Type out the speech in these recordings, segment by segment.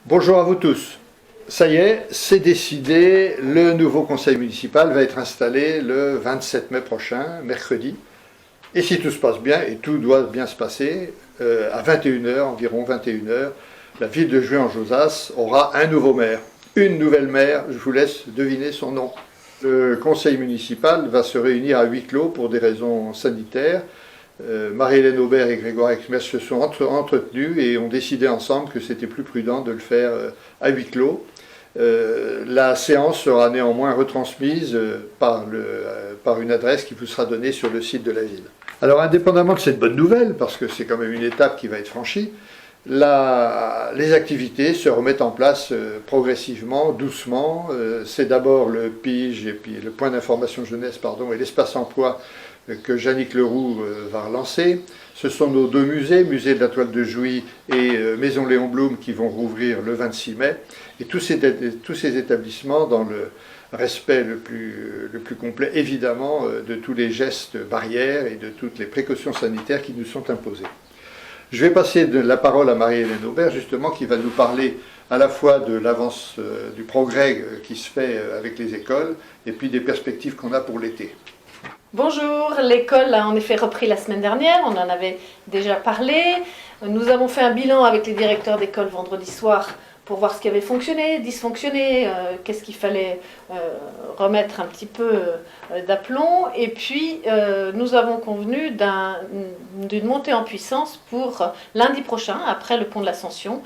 Bonjour à vous tous. Ça y est, c'est décidé, le nouveau conseil municipal va être installé le 27 mai prochain, mercredi. Et si tout se passe bien, et tout doit bien se passer, à 21h, environ 21h, la ville de Juin-en-Josas aura un nouveau maire. Une nouvelle maire, je vous laisse deviner son nom. Le conseil municipal va se réunir à huis clos pour des raisons sanitaires. Marie-Hélène Aubert et Grégoire Exmer se sont entretenus et ont décidé ensemble que c'était plus prudent de le faire à huis clos. La séance sera néanmoins retransmise par une adresse qui vous sera donnée sur le site de la ville. Alors indépendamment de cette bonne nouvelle, parce que c'est quand même une étape qui va être franchie, les activités se remettent en place progressivement, doucement. C'est d'abord le PIGE et puis le point d'information jeunesse et l'espace emploi que Yannick Leroux va relancer. Ce sont nos deux musées, Musée de la Toile de Jouy et Maison Léon Blum, qui vont rouvrir le 26 mai. Et tous ces établissements dans le respect le plus complet, évidemment, de tous les gestes barrières et de toutes les précautions sanitaires qui nous sont imposées. Je vais passer la parole à Marie-Hélène Aubert, justement, qui va nous parler à la fois de l'avance, du progrès qui se fait avec les écoles, et puis des perspectives qu'on a pour l'été. Bonjour, l'école a en effet repris la semaine dernière, on en avait déjà parlé. Nous avons fait un bilan avec les directeurs d'école vendredi soir pour voir ce qui avait fonctionné, dysfonctionné, qu'est-ce qu'il fallait remettre un petit peu d'aplomb. Et puis nous avons convenu d'une montée en puissance pour lundi prochain, après le pont de l'Ascension,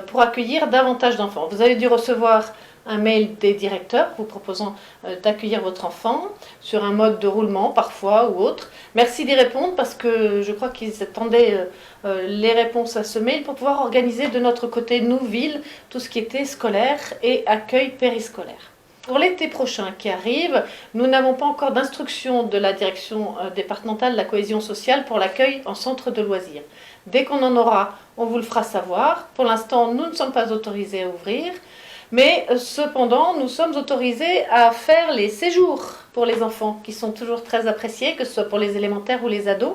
pour accueillir davantage d'enfants. Vous avez dû recevoir un mail des directeurs vous proposant d'accueillir votre enfant sur un mode de roulement parfois ou autre. Merci d'y répondre parce que je crois qu'ils attendaient les réponses à ce mail pour pouvoir organiser de notre côté, nous, ville, tout ce qui était scolaire et accueil périscolaire. Pour l'été prochain qui arrive, nous n'avons pas encore d'instruction de la direction départementale de la cohésion sociale pour l'accueil en centre de loisirs. Dès qu'on en aura, on vous le fera savoir. Pour l'instant, nous ne sommes pas autorisés à ouvrir. Mais cependant, nous sommes autorisés à faire les séjours pour les enfants, qui sont toujours très appréciés, que ce soit pour les élémentaires ou les ados.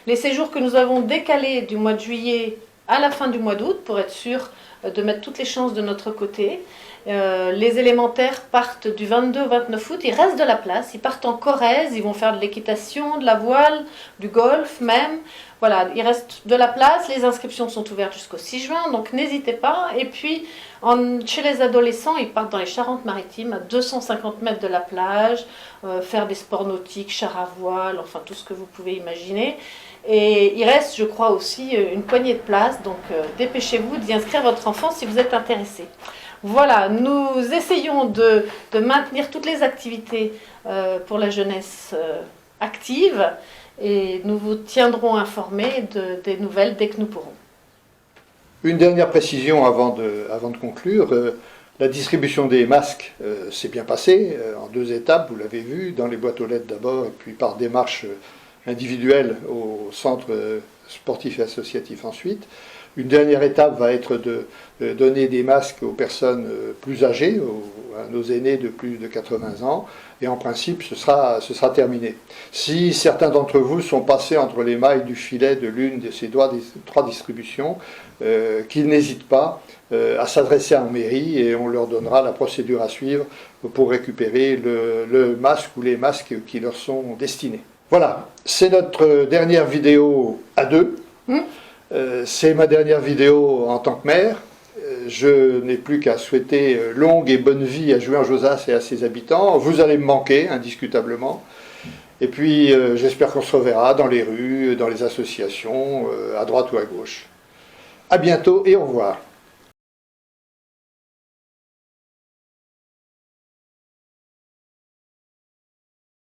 Les séjours que nous avons décalés du mois de juillet à la fin du mois d'août, pour être sûr de mettre toutes les chances de notre côté. Les élémentaires partent du 22 au 29 août, il reste de la place, ils partent en Corrèze, ils vont faire de l'équitation, de la voile, du golf même. Voilà, il reste de la place, les inscriptions sont ouvertes jusqu'au 6 juin, donc n'hésitez pas. Et puis, chez les adolescents, ils partent dans les Charentes-Maritimes, à 250 mètres de la plage, faire des sports nautiques, char à voile, enfin tout ce que vous pouvez imaginer. Et il reste, je crois, aussi une poignée de places, donc dépêchez-vous d'y inscrire votre enfant si vous êtes intéressé. Voilà, nous essayons de maintenir toutes les activités pour la jeunesse active et nous vous tiendrons informés des nouvelles dès que nous pourrons. Une dernière précision avant de conclure. La distribution des masques s'est bien passée en deux étapes, vous l'avez vu, dans les boîtes aux lettres d'abord et puis par démarche individuelle au centre sportif et associatif ensuite. Une dernière étape va être de donner des masques aux personnes plus âgées, à nos aînés de plus de 80 ans, et en principe ce sera terminé. Si certains d'entre vous sont passés entre les mailles du filet de l'une de ces trois distributions, qu'ils n'hésitent pas à s'adresser en mairie et on leur donnera la procédure à suivre pour récupérer le masque ou les masques qui leur sont destinés. Voilà, c'est notre dernière vidéo à deux. C'est ma dernière vidéo en tant que maire. Je n'ai plus qu'à souhaiter longue et bonne vie à Juin-en-Josas et à ses habitants. Vous allez me manquer, indiscutablement. Et puis, j'espère qu'on se reverra dans les rues, dans les associations, à droite ou à gauche. À bientôt et au revoir.